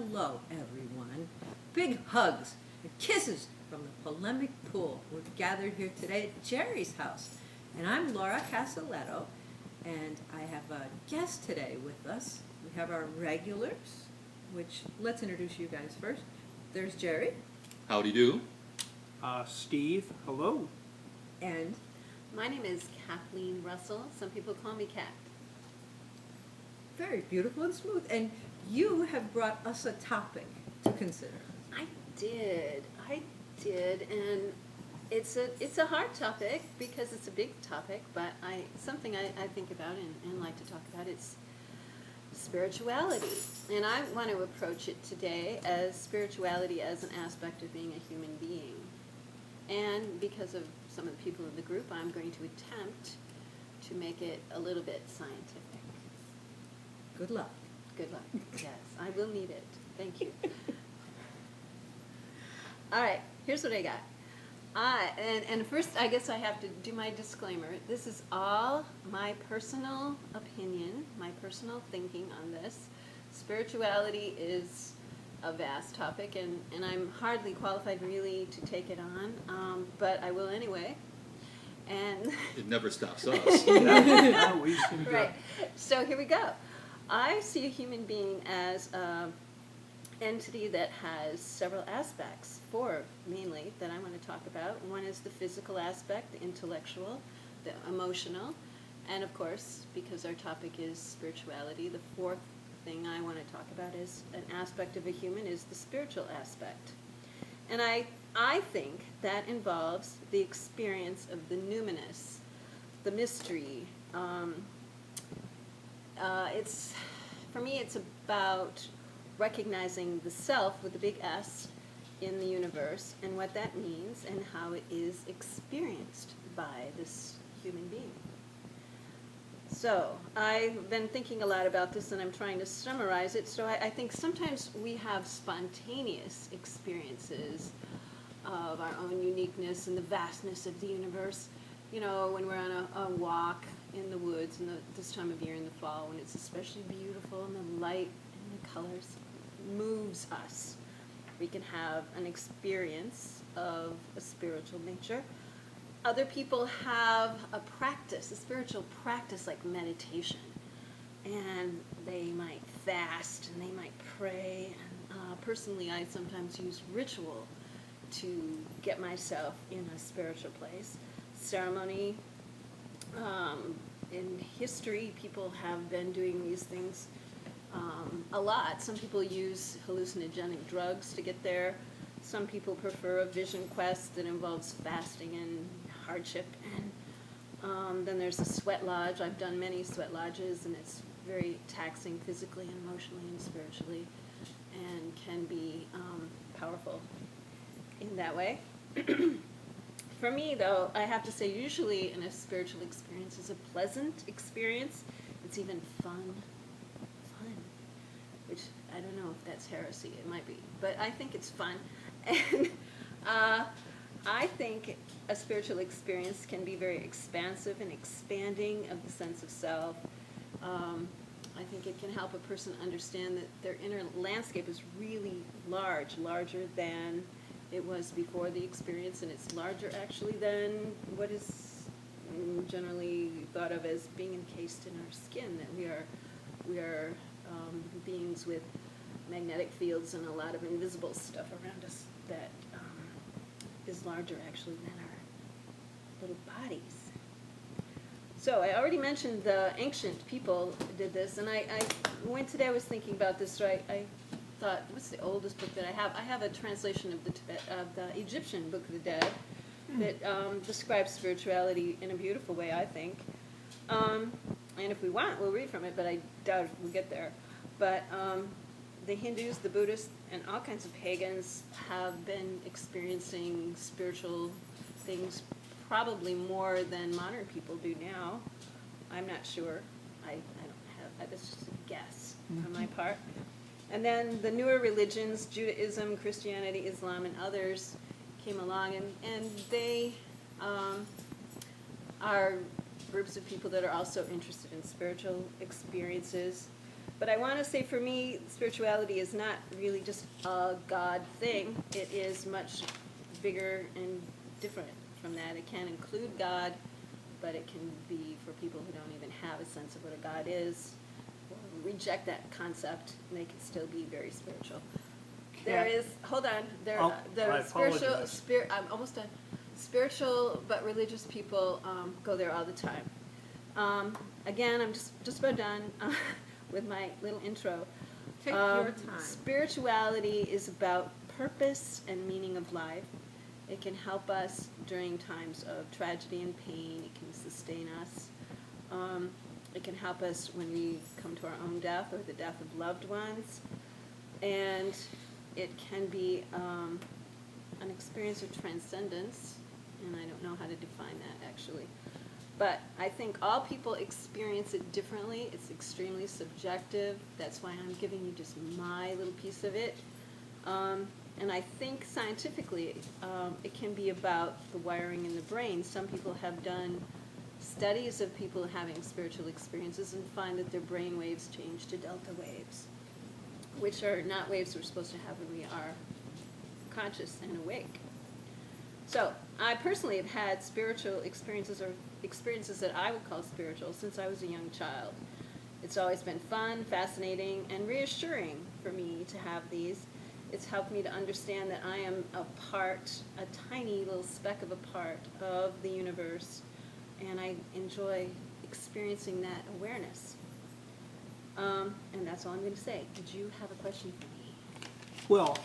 Hello, everyone. Big hugs and kisses from the Polemic Pool. We're gathered here today at Jerry's house. And I'm Laura Casaletto, and I have a guest today with us. We have our regulars, which, let's introduce you guys first. There's Jerry. Howdy do. Steve, hello. And My name is Kathleen Russell. Some people call me Kat. very beautiful and smooth. And you have brought us a topic to consider. I did, and it's a hard topic because it's a big topic, but something I think about and like to talk about. It's spirituality, and I want to approach it today as spirituality as an aspect of being a human being. And because of some of the people in the group, I'm going to attempt to make it a little bit scientific. Good luck. Good luck. Yes, I will need it. Thank you. All right, here's what I got. And first, I guess I have to do my disclaimer. This is all my personal opinion, my personal thinking on this. Spirituality is a vast topic, and I'm hardly qualified really to take it on, but I will anyway. And It never stops us. Yeah, we seem good. right, so here we go. I see a human being as an entity that has several aspects, four mainly, that I want to talk about. One is the physical aspect, the intellectual, the emotional, and of course, because our topic is spirituality, the fourth thing I want to talk about is an aspect of a human is the spiritual aspect. And I think that involves the experience of the numinous, the mystery. For me, it's about recognizing the self with a big S in the universe and what that means and how it is experienced by this human being. So I've been thinking a lot about this, and I'm trying to summarize it. So I think sometimes we have spontaneous experiences of our own uniqueness and the vastness of the universe. You know, when we're on a walk in the woods in this time of year in the fall, when it's especially beautiful and the light and the colors moves us. We can have an experience of a spiritual nature. Other people have a practice, a spiritual practice like meditation, and they might fast and they might pray. And personally, I sometimes use ritual to get myself in a spiritual place. Ceremony. In history, people have been doing these things a lot. Some people use hallucinogenic drugs to get there. Some people prefer a vision quest that involves fasting and hardship. And then there's a sweat lodge. I've done many sweat lodges, and it's very taxing physically and emotionally and spiritually, and can be powerful in that way. For me, though, I have to say, usually in a spiritual experience is a pleasant experience. It's even fun, which I don't know if that's heresy. It might be, but I think it's fun. And I think a spiritual experience can be very expansive and expanding of the sense of self. I think it can help a person understand that their inner landscape is really large, larger than it was before the experience, and it's larger actually than what is generally thought of as being encased in our skin, that we are beings with magnetic fields and a lot of invisible stuff around us that is larger actually than our little bodies. So I already mentioned the ancient people did this, and when today I was thinking about this, so I thought, what's the oldest book that I have? I have a translation of the Egyptian Book of the Dead that describes spirituality in a beautiful way, I think. And if we want, we'll read from it, but I doubt if we'll get there. But the Hindus, the Buddhists, and all kinds of pagans have been experiencing spiritual things probably more than modern people do now. I'm not sure. I don't have, that's just a guess on my part. And then the newer religions, Judaism, Christianity, Islam, and others came along, and they are groups of people that are also interested in spiritual experiences. But I want to say for me, spirituality is not really just a God thing. It is much bigger and different from that. It can include God, but it can be for people who don't even have a sense of what a God is, or reject that concept, and they can still be very spiritual. There is, hold on, I the spiritual, apologize. I'm almost done. Spiritual but religious people go there all the time. Again, I'm just about done with my little intro. Take your time. Spirituality is about purpose and meaning of life. It can help us during times of tragedy and pain. It can sustain us. It can help us when we come to our own death or the death of loved ones. And it can be an experience of transcendence, and I don't know how to define that actually. But I think all people experience it differently. It's extremely subjective. That's why I'm giving you just my little piece of it. And I think scientifically, it can be about the wiring in the brain. Some people have done studies of people having spiritual experiences and find that their brain waves change to delta waves, which are not waves we're supposed to have when we are conscious and awake. So I personally have had spiritual experiences, or experiences that I would call spiritual, since I was a young child. It's always been fun, fascinating, and reassuring for me to have these. It's helped me to understand that I am a part, a tiny little speck of a part of the universe, and I enjoy experiencing that awareness. And that's all I'm going to say. Did you have a question for me? Well,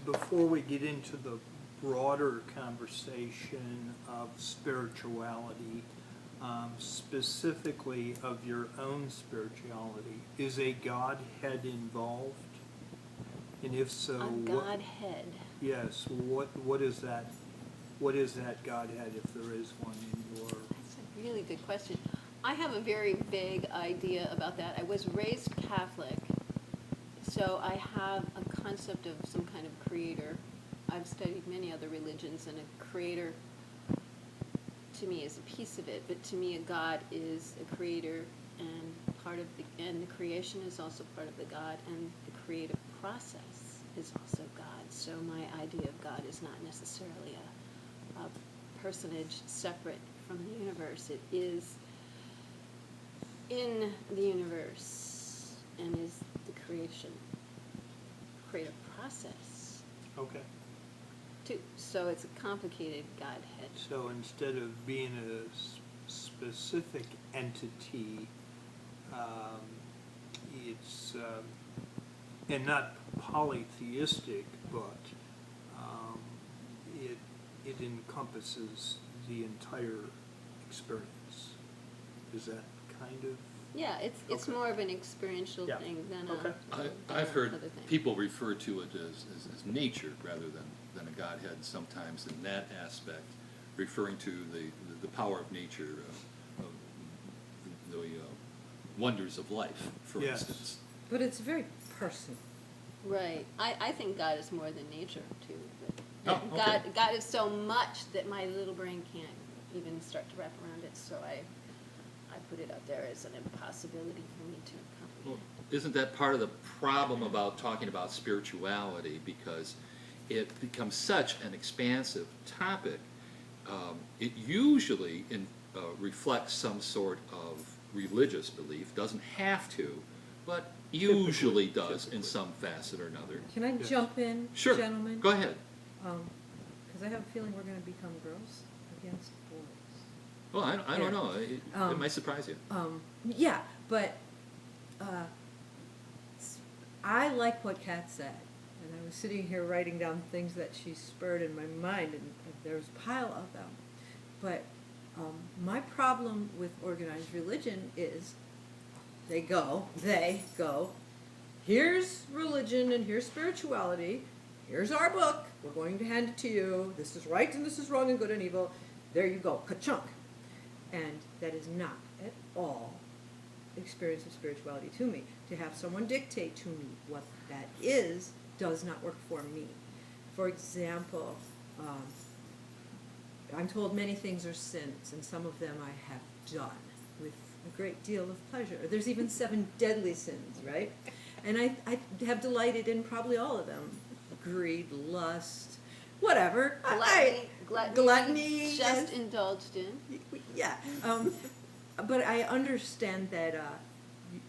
before we get into the broader conversation of spirituality, specifically of your own spirituality, is a Godhead involved? And if so, A Godhead. Yes. What is that? What is that Godhead, if there is one in your? That's a really good question. I have a very vague idea about that. I was raised Catholic, so I have a concept of some kind of creator. I've studied many other religions, and a creator to me is a piece of it, but to me a God is a creator, and and the creation is also part of the God, and the creative process is also God. So my idea of God is not necessarily a personage separate from the universe. It is in the universe and is the creative process Okay. too. So it's a complicated Godhead. So instead of being a specific entity, it's and not polytheistic, but it encompasses the entire experience. Is that kind of? Yeah, it's Okay. more of an experiential Yeah. thing than Okay. I've heard other thing. people refer to it as nature rather than a Godhead sometimes in that aspect, referring to the power of nature, of the wonders of life, for Yes. instance. But it's very personal. Right. I think God is more than nature too. Oh, But okay. God is so much that my little brain can't even start to wrap around it. So I put it out there as an impossibility for me to Well, comprehend. isn't that part of the problem about talking about spirituality? Because it becomes such an expansive topic. It usually reflects some sort of religious belief. Doesn't have to, but usually does in some facet or another. Can I Yes. jump in, Sure. gentlemen? Go ahead. Because I have a feeling we're going to become girls against boys. Well, I don't know. It Um, might surprise you. Yeah, but I like what Kat said, and I was sitting here writing down things that she spurred in my mind, and there's a pile of them. But my problem with organized religion is they go, here's religion and here's spirituality, here's our book, we're going to hand it to you, this is right and this is wrong and good and evil, there you go, ka-chunk. And that is not at all experience of spirituality to me. To have someone dictate to me what that is does not work for me. For example, I'm told many things are sins, and some of them I have done with a great deal of pleasure. There's even 7 deadly sins, right? And I have delighted in probably all of them. Greed, lust, whatever. Gluttony, just yes. indulged in. Yeah. But I understand that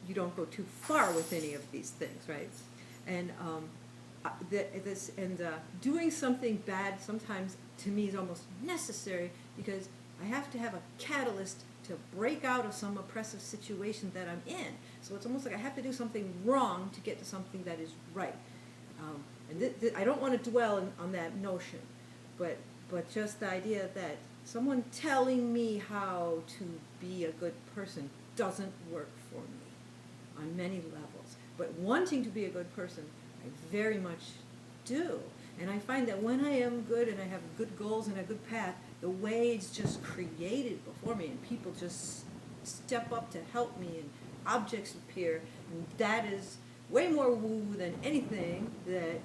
you don't go too far with any of these things, right? And doing something bad sometimes to me is almost necessary because I have to have a catalyst to break out of some oppressive situation that I'm in. So it's almost like I have to do something wrong to get to something that is right. I don't want to dwell on that notion, but just the idea that someone telling me how to be a good person doesn't work for me on many levels. But wanting to be a good person, I very much do. And I find that when I am good and I have good goals and a good path, the way is just created before me and people just step up to help me and objects appear. And that is way more woo than anything that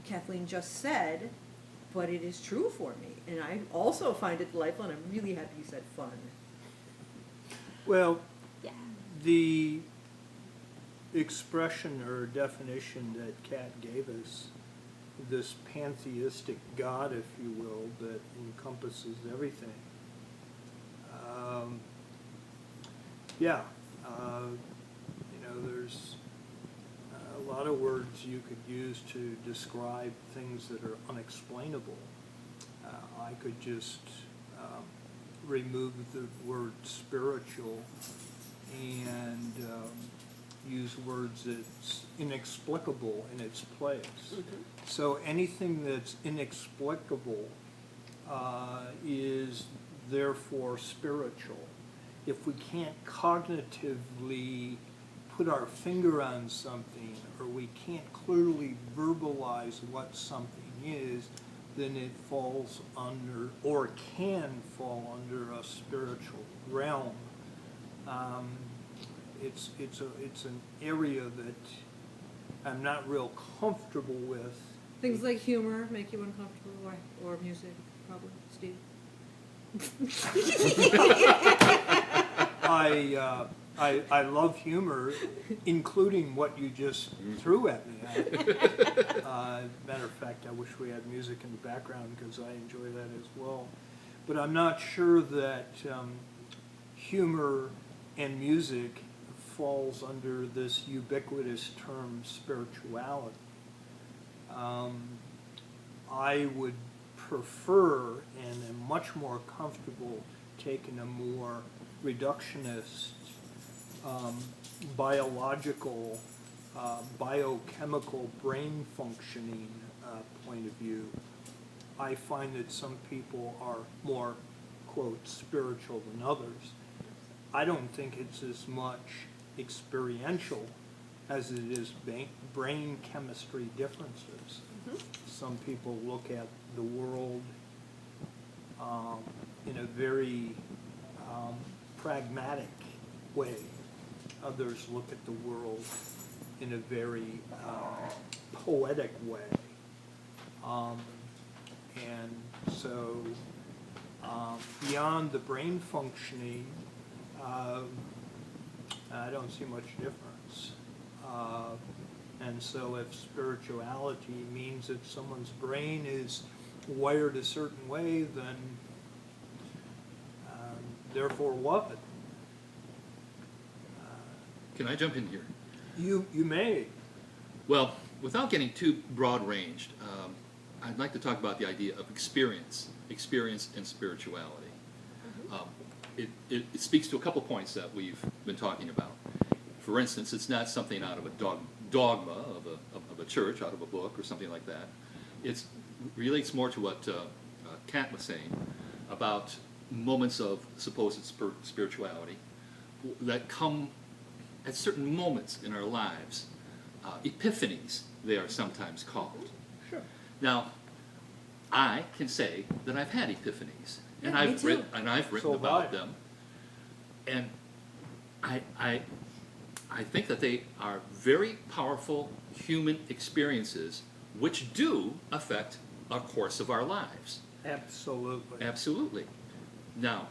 Kathleen just said, but it is true for me. And I also find it delightful, and I'm really happy you said fun. Well, Yeah. the expression or definition that Kat gave us, this pantheistic God, if you will, that encompasses everything. There's a lot of words you could use to describe things that are unexplainable. I could just remove the word spiritual and use words that's inexplicable in its place. Mhm. So anything that's inexplicable is therefore spiritual. If we can't cognitively put our finger on something, or we can't clearly verbalize what something is, then it falls under, or can fall under, a spiritual realm. It's an area that I'm not real comfortable with. Things like humor make you uncomfortable, or music, probably, Steve. I love humor, including what you just threw at me. Matter of fact, I wish we had music in the background because I enjoy that as well. But I'm not sure that humor and music falls under this ubiquitous term spirituality. I would prefer and am much more comfortable taking a more reductionist, biological, biochemical brain functioning point of view. I find that some people are more, quote, spiritual than others. I don't think it's as much experiential as it is brain chemistry differences. Mhm. Some people look at the world in a very pragmatic way. Others look at the world in a very poetic way. And so beyond the brain functioning, I don't see much difference. And so if spirituality means that someone's brain is wired a certain way, then therefore what? Can I jump in here? You may. Well, without getting too broad-ranged, I'd like to talk about the idea of experience and spirituality. It speaks to a couple points that we've been talking about. For instance, it's not something out of a dogma of a church, out of a book or something like that. It relates more to what Kat was saying about moments of supposed spirituality that come at certain moments in our lives. Epiphanies, they are sometimes called. Sure. Now, I can say that I've had epiphanies, and Yeah, me I've too. written So have I. about them, and I think that they are very powerful human experiences which do affect our course of our lives. Absolutely. Absolutely. Now,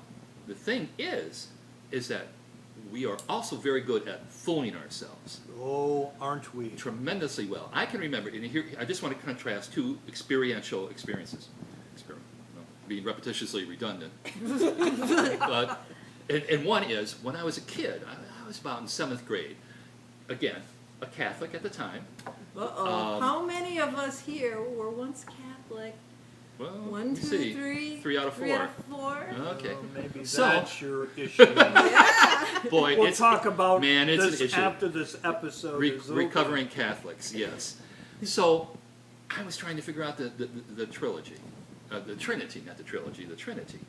the thing is is that we are also very good at fooling ourselves. Oh, aren't we? Tremendously well. I can remember, and here I just want to contrast two experiential experiences. Being repetitiously redundant. But, and one is, when I was a kid, I was about in 7th grade, again, a Catholic at the time. Uh-oh. How many of us here were once Catholic? Well, 1, let's 2, see. 3. 3 out of 4. 3 out of 4. Okay. Maybe So- that's your issue. Boy, We'll it's, talk about man, it's this an issue. after this episode is over. Recovering Catholics, yes. So I was trying to figure out the trilogy, the Trinity, not the trilogy, the Trinity.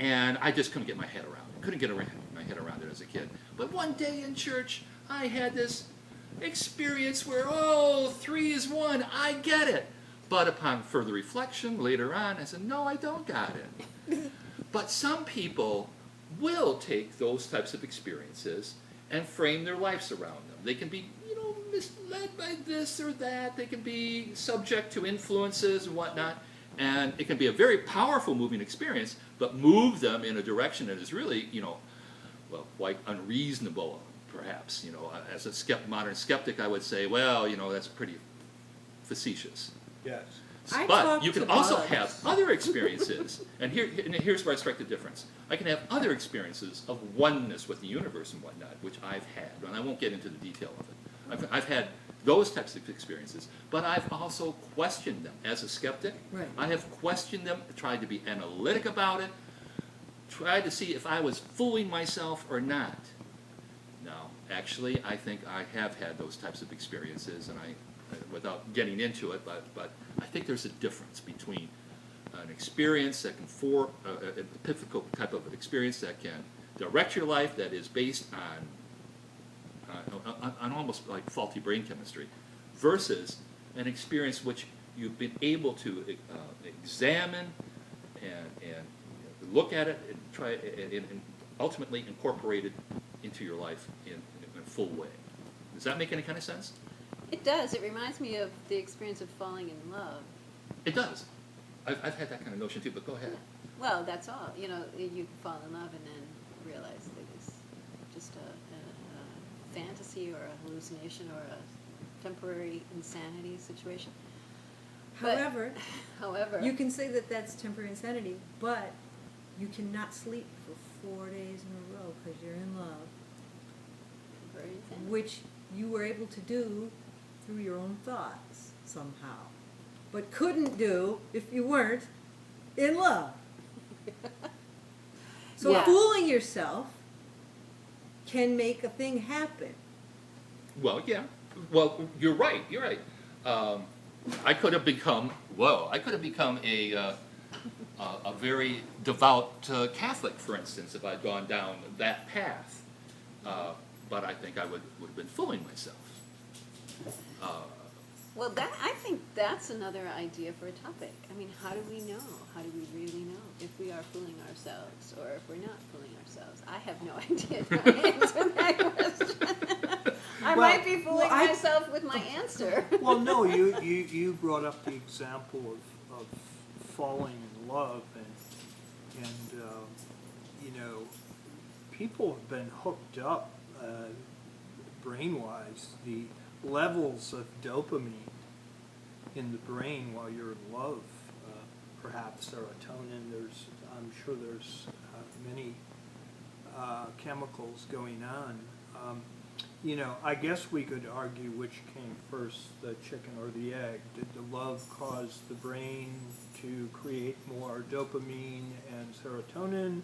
And I just couldn't get my head around it. Couldn't get my head around it as a kid. But one day in church, I had this experience where, 3 is 1, I get it. But upon further reflection, later on, I said, no, I don't got it. But some people will take those types of experiences and frame their lives around them. They can be, misled by this or that. They can be subject to influences and whatnot. And it can be a very powerful moving experience, but move them in a direction that is really, quite unreasonable, perhaps. As a modern skeptic, I would say, well, that's pretty facetious. Yes. I But talk you can to also bugs. have other experiences, and here's where I strike the difference. I can have other experiences of oneness with the universe and whatnot, which I've had, and I won't get into the detail of it. I've had those types of experiences, but I've also questioned them. As a skeptic, Right. I have questioned them, tried to be analytic about it, tried to see if I was fooling myself or not. Now, actually, I think I have had those types of experiences, and without getting into it, but I think there's a difference between an experience that can a typical type of experience that can direct your life, that is based on almost like faulty brain chemistry, versus an experience which you've been able to examine and look at it and try and ultimately incorporate it into your life in a full way. Does that make any kind of sense? It does. It reminds me of the experience of falling in love. It does. I've had that kind of notion too, but go ahead. Well, that's all. You fall in love and then realize that it's just a fantasy or a hallucination or a temporary insanity situation. But- However, However, you can say that that's temporary insanity, but you cannot sleep for 4 days in a row because you're in love, very insanity. which you were able to do through your own thoughts somehow, but couldn't do if you weren't in love. So Yeah. fooling yourself can make a thing happen. Well, yeah. Well, you're right. You're right. I could have become a very devout Catholic, for instance, if I'd gone down that path. But I think I would have been fooling myself. Well, I think that's another idea for a topic. I mean, how do we know? How do we really know if we are fooling ourselves or if we're not fooling ourselves? I have no idea how to answer that question. I Well, might be fooling well, myself with my answer. Well, no, you brought up the example of falling in love, and people have been hooked up brain-wise. The levels of dopamine in the brain while you're in love, perhaps serotonin. I'm sure there's many chemicals going on. I guess we could argue which came first, the chicken or the egg. Did the love cause the brain to create more dopamine and serotonin,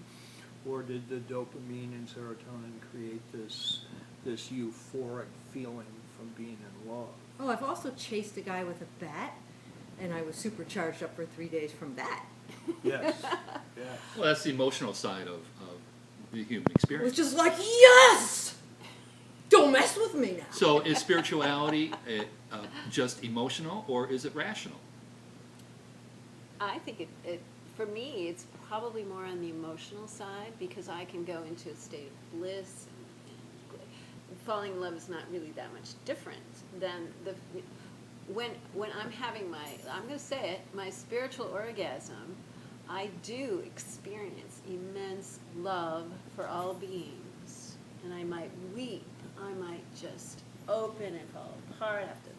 or did the dopamine and serotonin create this euphoric feeling from being in love? Oh, I've also chased a guy with a bat, and I was supercharged up for 3 days from that. Yes, yes. Well, that's the emotional side of the human It was experience. just like, yes! Don't mess with me now. So is spirituality just emotional, or is it rational? I think it for me, it's probably more on the emotional side because I can go into a state of bliss. And falling in love is not really that much different than when I'm having I'm going to say it, my spiritual orgasm. I do experience immense love for all beings, and I might weep, I might just open and fall apart, I have to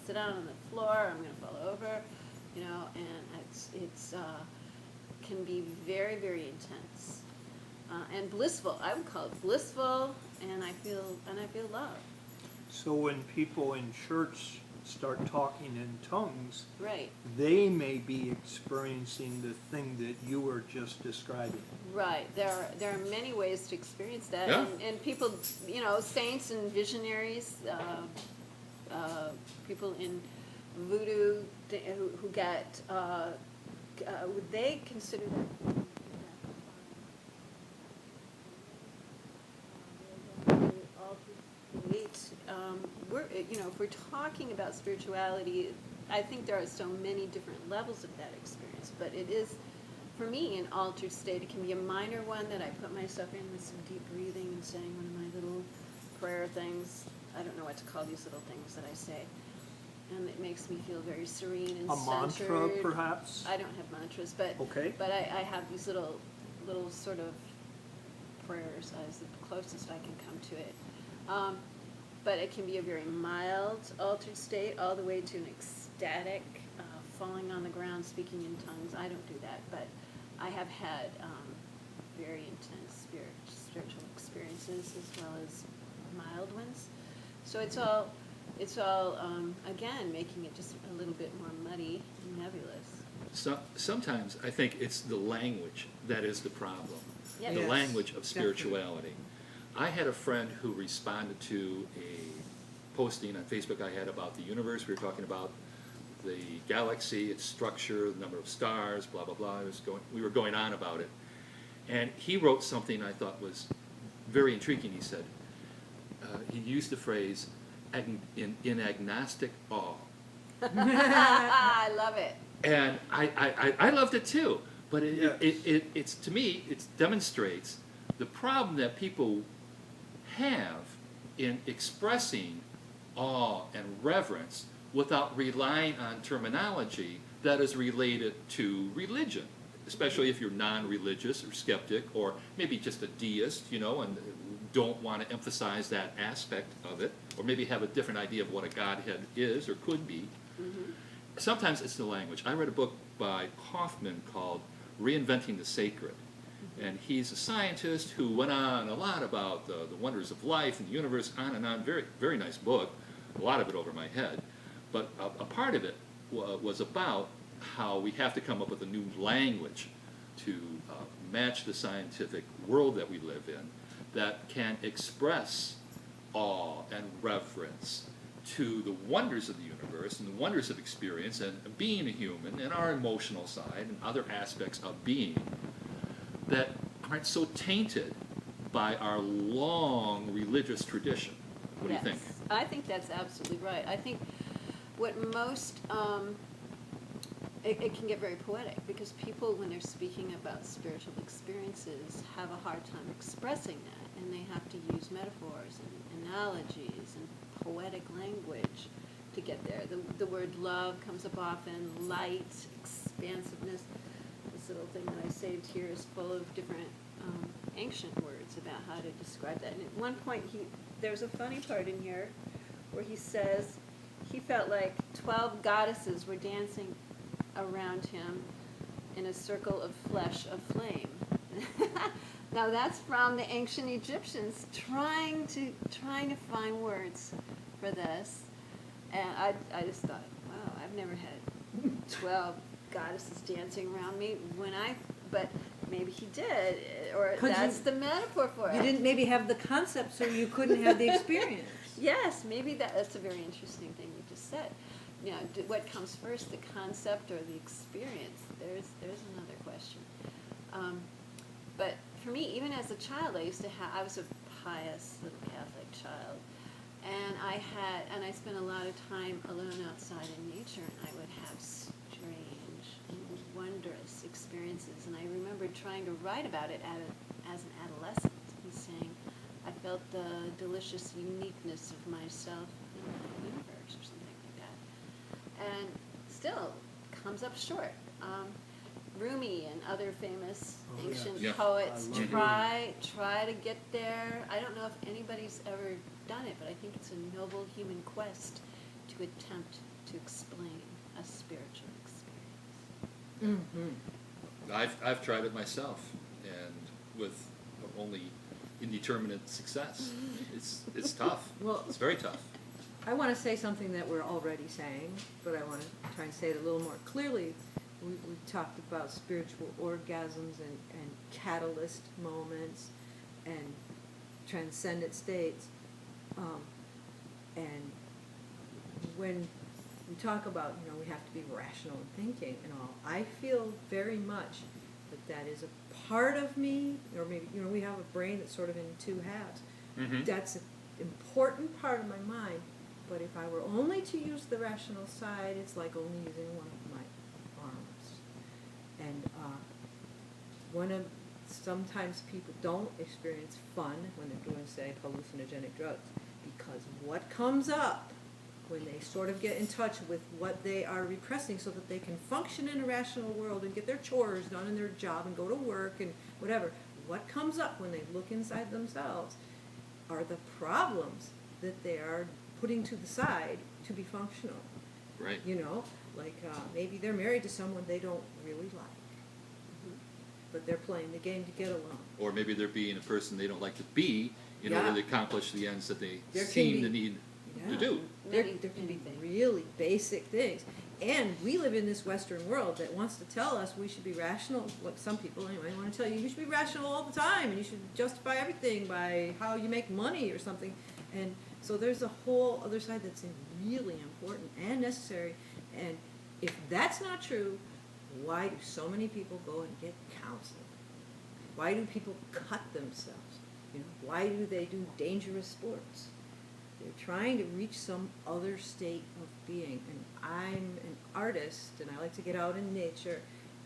sit down on the floor, I'm going to fall over, you know, and it's can be very, very intense and blissful. I would call it blissful, and I feel love. So when people in church start talking in tongues, Right. they may be experiencing the thing that you were just describing. Right. There are many ways to experience that, Yeah. and people, you know, saints and visionaries, people in voodoo who get, would they consider that? If we're talking about spirituality, I think there are so many different levels of that experience, but it is, for me, an altered state. It can be a minor one that I put myself in with some deep breathing and saying one of my little prayer things. I don't know what to call these little things that I say. And it makes me feel very serene and A centered. mantra, perhaps? I don't have mantras, but Okay. but I have these little sort of prayers as the closest I can come to it. But it can be a very mild altered state, all the way to an ecstatic, falling on the ground, speaking in tongues. I don't do that, but I have had very intense spiritual experiences as well as mild ones. So it's all again making it just a little bit more muddy and nebulous. Sometimes I think it's the language that is the problem. Yes. The Yes, language of definitely. spirituality. I had a friend who responded to a posting on Facebook I had about the universe. We were talking about the galaxy, its structure, the number of stars, blah, blah, blah. We were going on about it. And he wrote something I thought was very intriguing. He said, he used the phrase, in agnostic awe. I love it. And I loved it too. But Yes. it's to me, it demonstrates the problem that people have in expressing awe and reverence without relying on terminology that is related to religion, especially if you're non-religious or skeptic or maybe just a deist, you know, and don't want to emphasize that aspect of it, or maybe have a different idea of what a Godhead is or could be. Mm-hmm. Sometimes it's the language. I read a book by Kaufman called Reinventing the Sacred. And he's a scientist who went on a lot about the wonders of life and the universe, on and on. Very, very nice book. A lot of it over my head. But a part of it was about how we have to come up with a new language to match the scientific world that we live in that can express awe and reverence to the wonders of the universe and the wonders of experience and being a human and our emotional side and other aspects of being that aren't so tainted by our long religious tradition. What do you think? I think that's absolutely right. I think what most, it can get very poetic because people, when they're speaking about spiritual experiences, have a hard time expressing that, and they have to use metaphors and analogies and poetic language to get there. The word love comes up often, light, expansiveness. This little thing that I saved here is full of different ancient words about how to describe that. And at one point, there's a funny part in here where he says he felt like 12 goddesses were dancing around him in a circle of flesh of flame. Now that's from the ancient Egyptians trying to find words for this. And I just thought, wow, I've never had 12 goddesses dancing around me but maybe he did, or that's the metaphor for it. You didn't maybe have the concept, so you couldn't have the experience. Yes, maybe that's a very interesting thing you just said. You know, what comes first, the concept or the experience? There's another question. But for me, even as a child, I was a pious little Catholic child, and I spent a lot of time alone outside in nature, and I would have strange and wondrous experiences. And I remember trying to write about it as an adolescent and saying, I felt the delicious uniqueness of myself in the universe or something like that. And still comes up short. Rumi and other famous Oh, yeah. ancient Yeah. poets I love try to get there. I don't know if anybody's ever done it, but I think it's a noble human quest to attempt to explain a spiritual experience. Mm-hmm. I've tried it myself, and with only indeterminate success. It's tough. Well- It's very tough. I want to say something that we're already saying, but I want to try and say it a little more clearly. We talked about spiritual orgasms and catalyst moments and transcendent states. And when we talk about, we have to be rational in thinking and all, I feel very much that is a part of me, or maybe, we have a brain that's sort of in two halves. Mhm. That's an important part of my mind, but if I were only to use the rational side, it's like only using one of my arms. And sometimes people don't experience fun when they're doing, say, hallucinogenic drugs, because what comes up when they sort of get in touch with what they are repressing so that they can function in a rational world and get their chores done in their job and go to work and whatever, what comes up when they look inside themselves are the problems that they are putting to the side to be functional. Right. Like maybe they're married to someone they don't really like, but they're playing the game to get along. Or maybe they're being a person they don't like to be in Yeah. order to accomplish the ends that they There can seem be- to need Yeah. to do. There Many can be things. really basic things. And we live in this Western world that wants to tell us we should be rational. What some people, anyway, want to tell you should be rational all the time and you should justify everything by how you make money or something. And so there's a whole other side that's really important and necessary. And if that's not true, why do so many people go and get counseling? Why do people cut themselves? Why do they do dangerous sports? They're trying to reach some other state of being. And I'm an artist, and I like to get out in nature,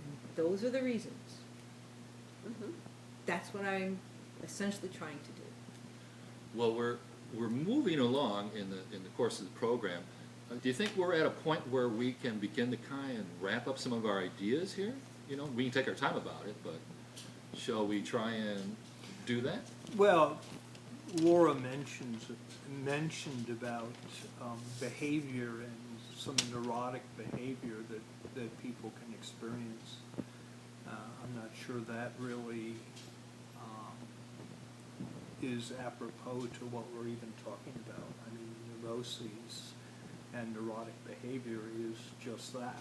and those are the reasons. Mhm. That's what I'm essentially trying to do. Well, we're moving along in the course of the program. Do you think we're at a point where we can begin to kind of wrap up some of our ideas here? We can take our time about it, but shall we try and do that? Well, Laura mentioned about behavior and some neurotic behavior that people can experience. I'm not sure that really is apropos to what we're even talking about. I mean, neuroses and neurotic behavior is just that.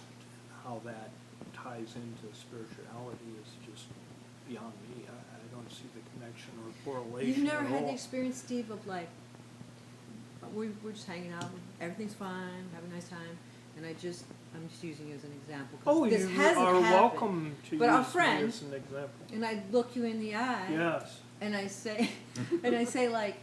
How that ties into spirituality is just beyond me. I don't see the connection or correlation You've never at had all. the experience, Steve, of like, we're just hanging out, everything's fine, having a nice time, and I'm just using you as an example. 'Cause Oh, this you hasn't are happened. welcome to But our use me friend- as an example. And I look you in the eye. Yes. And I say, like,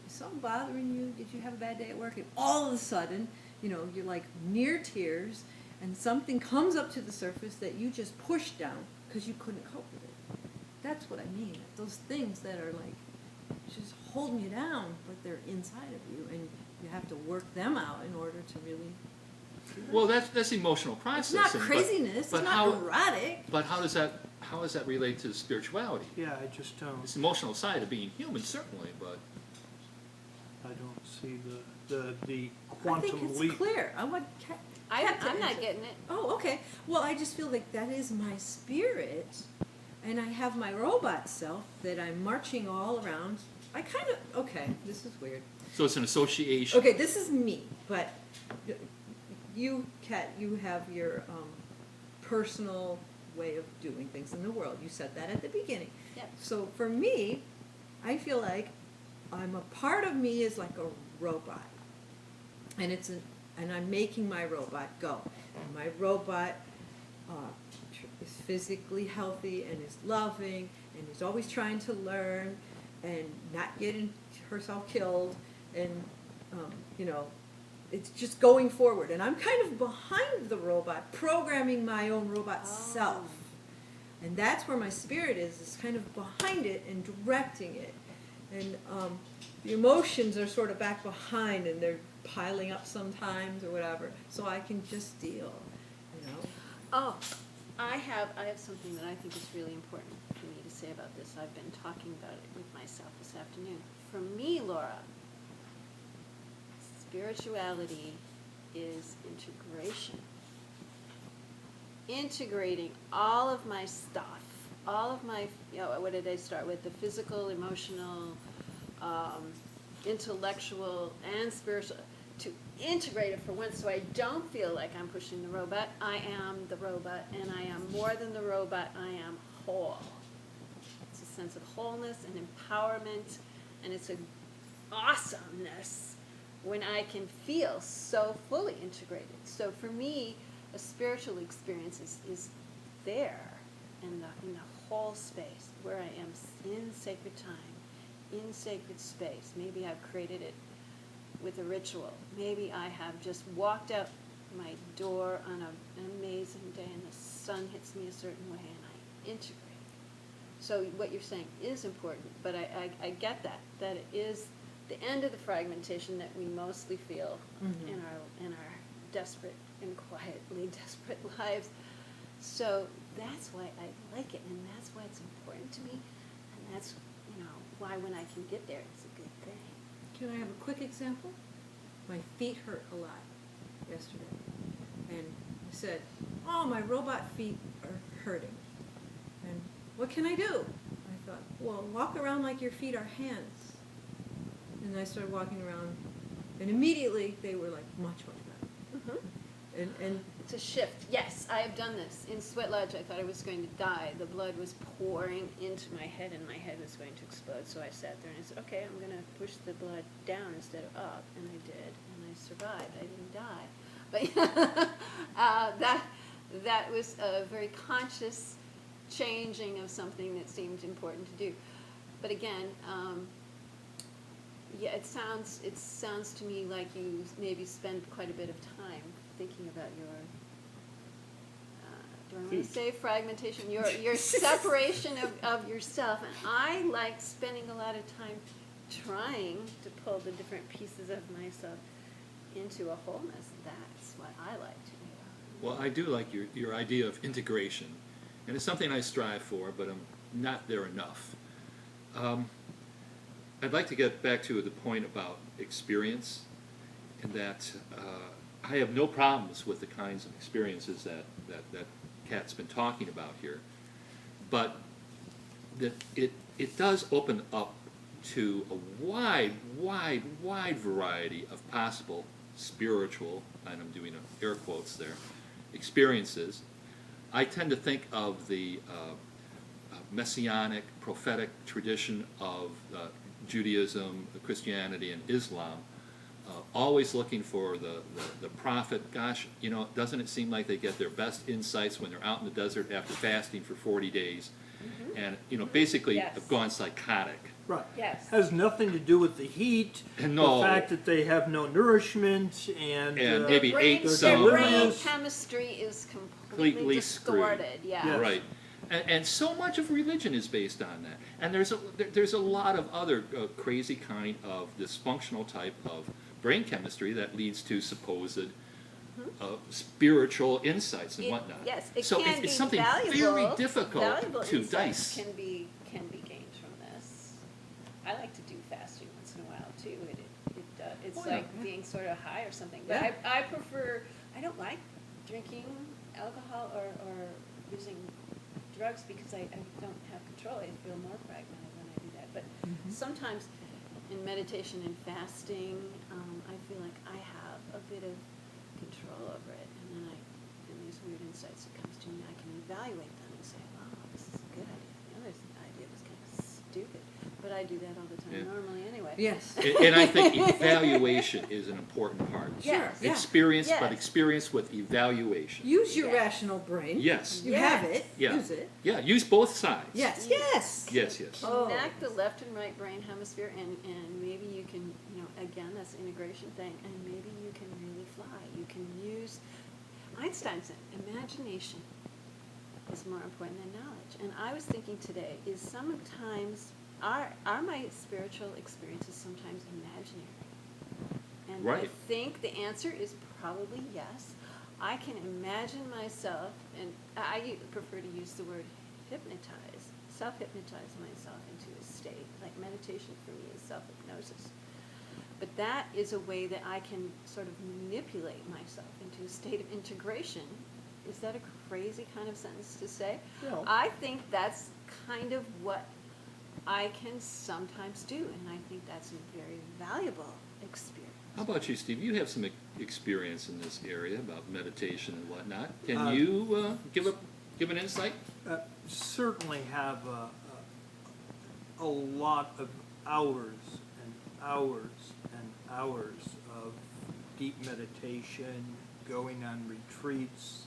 is something bothering you? Did you have a bad day at work? And all of a sudden, you're like near tears, and something comes up to the surface that you just pushed down because you couldn't cope with it. That's what I mean. Those things that are like just holding you down, but they're inside of you, and you have to work them out in order to really. Well, that's emotional It's processing. not but- craziness. but it's not how- neurotic. But how does that relate to spirituality? Yeah, I just don't. It's the emotional side of being human, certainly, but I don't see the I quantum think it's leap. clear. I want Kat to I'm not answer. getting it. Oh, okay. Well, I just feel like that is my spirit, and I have my robot self that I'm marching all around. Okay, this is weird. so it's an association. Okay, this is me, but you, Kat, you have your personal way of doing things in the world. You said that at the beginning. Yep. So for me, I feel like a part of me is like a robot, and and I'm making my robot go. And my robot is physically healthy and is loving and is always trying to learn and not getting herself killed, and it's just going forward. And I'm kind of behind the robot, programming my own robot self. And that's where my spirit is kind of behind it and directing it. And the emotions are sort of back behind, and they're piling up sometimes or whatever. So I can just deal, Oh, I have something that I think is really important for me to say about this. I've been talking about it with myself this afternoon. For me, Laura, spirituality is integration. Integrating all of my stuff, all of my, what did I start with? The physical, emotional, intellectual, and spiritual, to integrate it for once so I don't feel like I'm pushing the robot. I am the robot, and I am more than the robot. I am whole. It's a sense of wholeness and empowerment, and it's an awesomeness when I can feel so fully integrated. So for me, a spiritual experience is there in the whole space where I am in sacred time, in sacred space. Maybe I've created it with a ritual. Maybe I have just walked out my door on an amazing day and the sun hits me a certain way and I integrate. So what you're saying is important, but I get that it is the end of the fragmentation that we mostly feel in our desperate and quietly desperate lives. So that's why I like it, and that's why it's important to me, and that's why when I can get there, it's a good thing. Can I have a quick example? My feet hurt a lot yesterday. And I said, oh, my robot feet are hurting. And what can I do? I thought, well, walk around like your feet are hands. And I started walking around, and immediately they were like much, much better. And It's a shift. Yes, I have done this. In Sweat Lodge, I thought I was going to die. The blood was pouring into my head, and my head was going to explode. So I sat there and I said, okay, I'm going to push the blood down instead of up. And I did, and I survived. I didn't die. But that was a very conscious changing of something that seemed important to do. But again, it sounds to me like you maybe spend quite a bit of time thinking about your, do I want to say fragmentation, your separation of yourself. And I like spending a lot of time trying to pull the different pieces of myself into a wholeness. That's what I like to do. Well, I do like your idea of integration, and it's something I strive for, but I'm not there enough. I'd like to get back to the point about experience, and that I have no problems with the kinds of experiences that Kat's been talking about here, but that it does open up to a wide variety of possible spiritual, and I'm doing air quotes there, experiences. I tend to think of the messianic, prophetic tradition of Judaism, Christianity, and Islam, always looking for the prophet. Gosh, doesn't it seem like they get their best insights when they're out in the desert after fasting for 40 days, and basically Yes. have gone psychotic. Right. Yes. Has nothing to do with the heat, No. the fact that they have no nourishment, and maybe ate Their some brain chemistry is completely completely screwed. distorted. Yeah. Yes. Right, and so much of religion is based on that. And there's a lot of other crazy kind of dysfunctional type of brain chemistry that leads to supposed spiritual insights and whatnot. Yes, it so can be it's something valuable. very difficult Valuable to insights dice. can be gained from this. I like to do fasting once in a while too. It's Oh, yeah. like being sort of high or something. But Yeah. I prefer. I don't like drinking alcohol or using drugs because I don't have control. I feel more fragmented when I do that. But sometimes in meditation and fasting, I feel like I have a bit of control over it, and then these weird insights that comes to me, I can evaluate them and say, oh, this is a good idea. The other idea was kind of stupid, but I do that all the time Yeah. normally anyway. yes. And I think evaluation is an important part. Yes. Yeah. Experience, but Yes. experience with evaluation. Use your Yeah. rational brain. Yes. You have Yes. it. Yeah. Use it. Yeah, use both sides. Yes. Yes. Yes, yes. Oh. Connect the left and right brain hemisphere, and maybe you can, again, that's integration thing, and maybe you can really fly. You can use, Einstein said, imagination is more important than knowledge. And I was thinking today, is sometimes, are my spiritual experiences sometimes imaginary? And I Right. think the answer is probably yes. I can imagine myself, and I prefer to use the word hypnotize, self-hypnotize myself into a state. Like meditation for me is self-hypnosis. But that is a way that I can sort of manipulate myself into a state of integration. Is that a crazy kind of sentence to say? No. I think that's kind of what I can sometimes do, and I think that's a very valuable experience. How about you, Steve? You have some experience in this area about meditation and whatnot. Can Uh, you give an insight? Certainly have a lot of hours and hours and hours of deep meditation, going on retreats,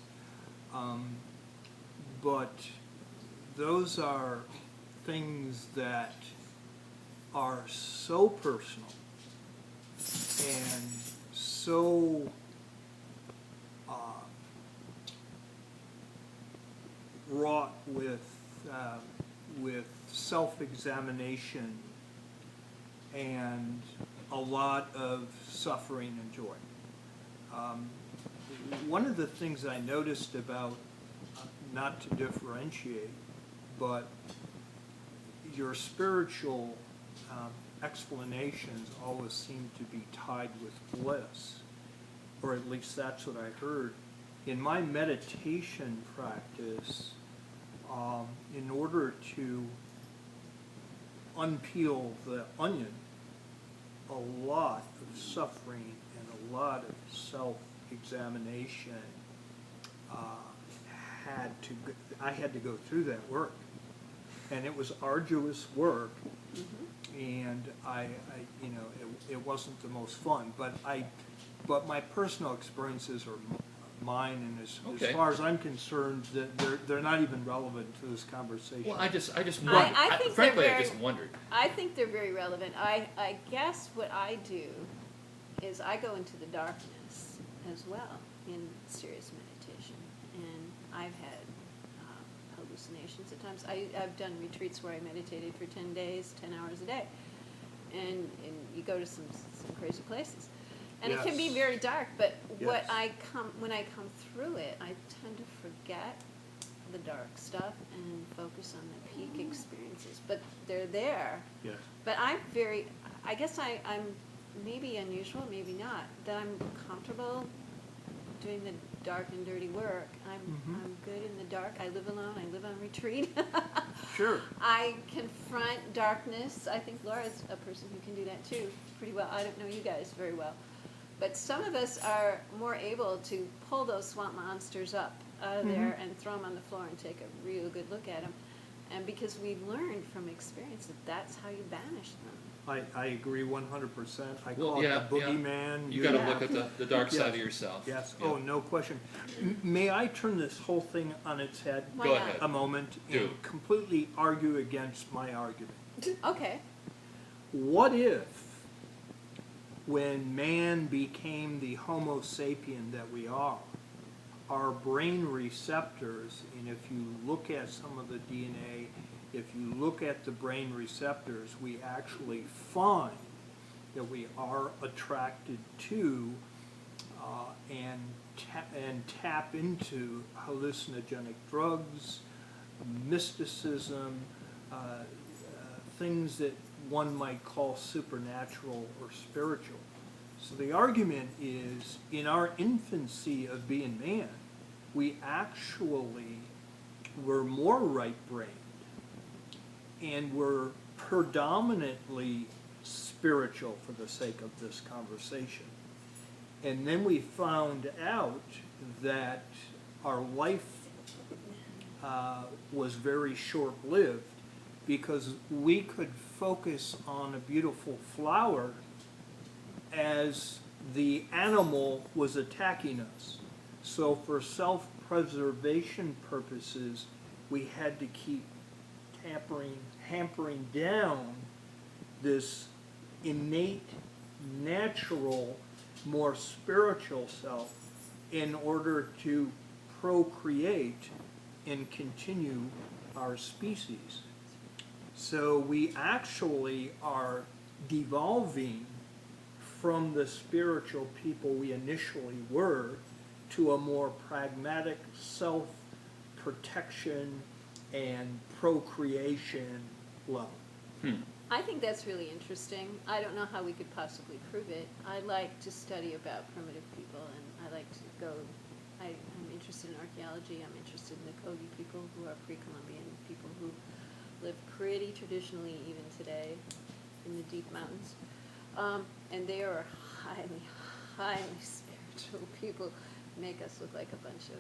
but those are things that are so personal and so wrought with self-examination and a lot of suffering and joy. One of the things I noticed about, not to differentiate, but your spiritual explanations always seem to be tied with bliss, or at least that's what I heard. In my meditation practice, in order to unpeel the onion, a lot of suffering and a lot of self-examination I had to go through that work, and it was arduous work, and it wasn't the most fun, but my personal experiences are mine, and Okay. as far as I'm concerned, that they're not even relevant to this conversation. Well, I just wondered. I think Frankly, they're I very- just wondered. I think they're very relevant. I guess what I do is I go into the darkness as well in serious meditation, and I've had hallucinations at times. I've done retreats where I meditated for 10 days, 10 hours a day, and you go to some crazy places. And it can be Yes. very dark, but when Yes. I come through it, I tend to forget the dark stuff and focus on the peak experiences. But they're there. Yes. But I guess I'm maybe unusual, maybe not, that I'm comfortable doing the dark and dirty work. I'm good in the dark. I live alone. I live on retreat. Sure. I confront darkness. I think Laura's a person who can do that too, pretty well. I don't know you guys very well. But some of us are more able to pull those swamp monsters up out of there and throw them on the floor and take a real good look at them. And because we've learned from experience that that's how you banish them. I agree 100%. I Well, call yeah, it the boogeyman. You got to Yeah. look at the dark Yes. side of yourself. Yes. Yeah. Oh, no question. May I turn this whole thing on its head Why Go not? ahead. a moment Do. and completely argue against my argument? Okay. What if, when man became the Homo sapien that we are, our brain receptors, and if you look at some of the DNA, if you look at the brain receptors, we actually find that we are attracted to and tap into hallucinogenic drugs, mysticism, things that one might call supernatural or spiritual. So the argument is, in our infancy of being man, we actually were more right-brained and were predominantly spiritual for the sake of this conversation. And then we found out that our life was very short-lived because we could focus on a beautiful flower as the animal was attacking us. So for self-preservation purposes, we had to keep hampering down this innate, natural, more spiritual self in order to procreate and continue our species. So we actually are devolving from the spiritual people we initially were to a more pragmatic self-protection and procreation level. I think that's really interesting. I don't know how we could possibly prove it. I like to study about primitive people, and I like to go, I'm interested in archaeology, I'm interested in the Kogi people who are pre-Columbian, people who live pretty traditionally even today in the deep mountains. And they are highly, highly spiritual people, make us look like a bunch of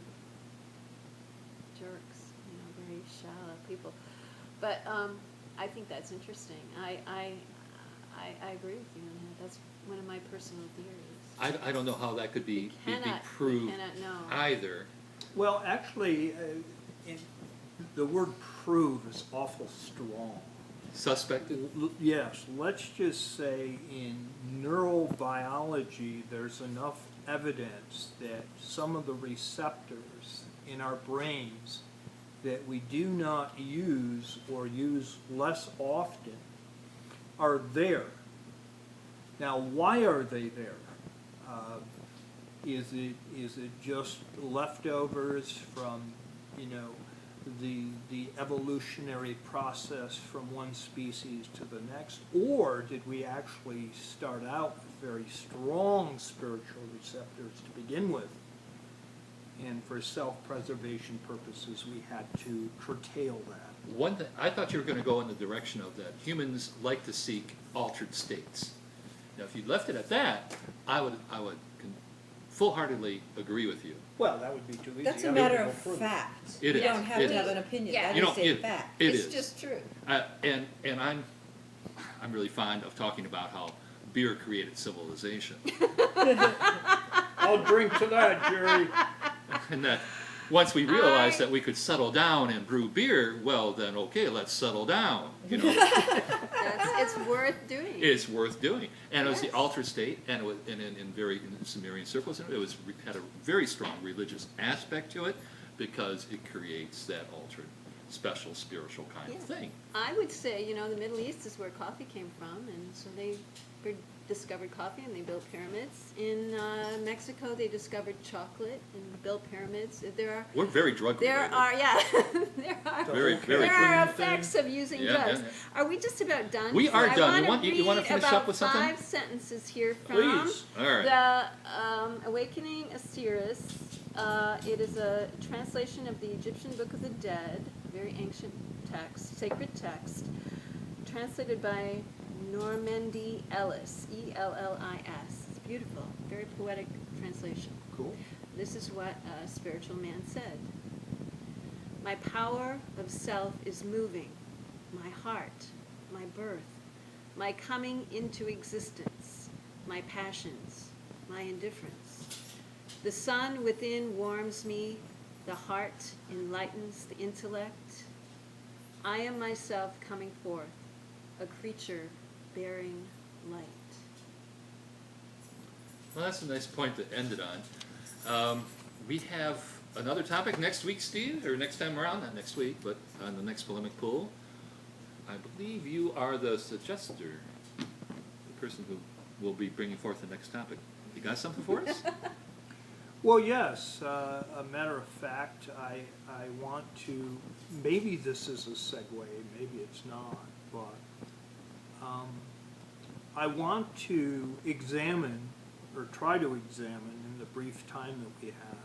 jerks, very shallow people. But I think that's interesting. I agree with you on that. That's one of my personal theories. I don't know how that could be We cannot proved know. either. Well, actually, the word prove is awful strong. Suspected? Yes, let's just say in neurobiology, there's enough evidence that some of the receptors in our brains that we do not use or use less often are there. Now, why are they there? Is it just leftovers from, the evolutionary process from one species to the next, or did we actually start out with very strong spiritual receptors to begin with, and for self-preservation purposes we had to curtail that? One thing, I thought you were going to go in the direction of that humans like to seek altered states. Now, if you left it at that, I would full-heartedly agree with you. Well, that would be too easy. That's a matter of fact. It You is. don't have It to have is. an opinion. Yeah. That You is know, a it- fact. it It's is. just true. And I'm really fond of talking about how beer created civilization, I'll drink to that, Jerry. and that once we realized that we could settle down and brew beer, well, then okay, let's settle down. It's worth doing. It's worth doing, and it was the Yes. altered state, and it was in Sumerian circles, it was had a very strong religious aspect to it because it creates that altered, special spiritual kind of Yeah. thing. I would say, the Middle East is where coffee came from, and so they discovered coffee and they built pyramids. In Mexico, they discovered chocolate and built pyramids. We're very drug related. There are, yeah, there are. Very, very There are true. effects of using Yeah, drugs. yeah, Are we just about done? We are I done. wanna You wanna read finish about up with something? 5 sentences here from Please. All right. the Awakening Osiris. It is a translation of the Egyptian Book of the Dead, very ancient text, sacred text, translated by Normandy Ellis, Ellis. It's beautiful, very poetic translation. Cool. This is what a spiritual man said. My power of self is moving, my heart, my birth, my coming into existence, my passions, my indifference. The sun within warms me, the heart enlightens the intellect. I am myself coming forth, a creature bearing light. Well, that's a nice point to end it on. We have another topic next week, Steve, or next time around, not next week, but on the next Polemic Pool. I believe you are the suggester, the person who will be bringing forth the next topic. You got something for us? Well, yes, a matter of fact, I want to, maybe this is a segue, maybe it's not, but I want to examine, or try to examine in the brief time that we have,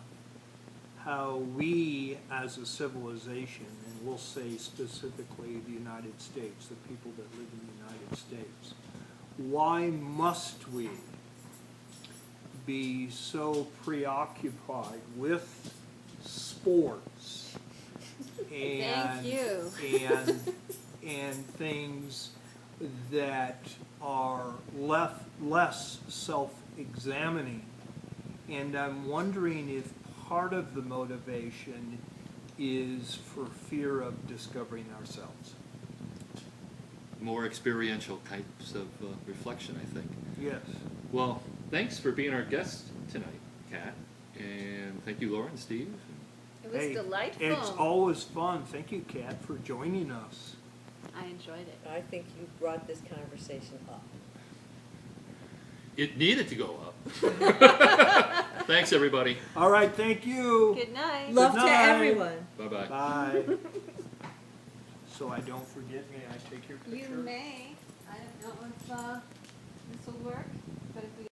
how we as a civilization, and we'll say specifically the United States, the people that live in the United States, why must we be so preoccupied with sports and Thank you. and things that are less self-examining? And I'm wondering if part of the motivation is for fear of discovering ourselves. More experiential types of reflection, I think. Yes. Well, thanks for being our guest tonight, Kat. And thank you, Laura and Steve. It was Hey, delightful. It's always fun. Thank you, Kat, for joining us. I enjoyed it. I think you brought this conversation up. it needed to go up. Thanks, everybody. All right, thank you. Good night. Love to night. everyone. Bye-bye. Bye. So I don't forget, may I take your picture? You may. I don't know if this will work, but if we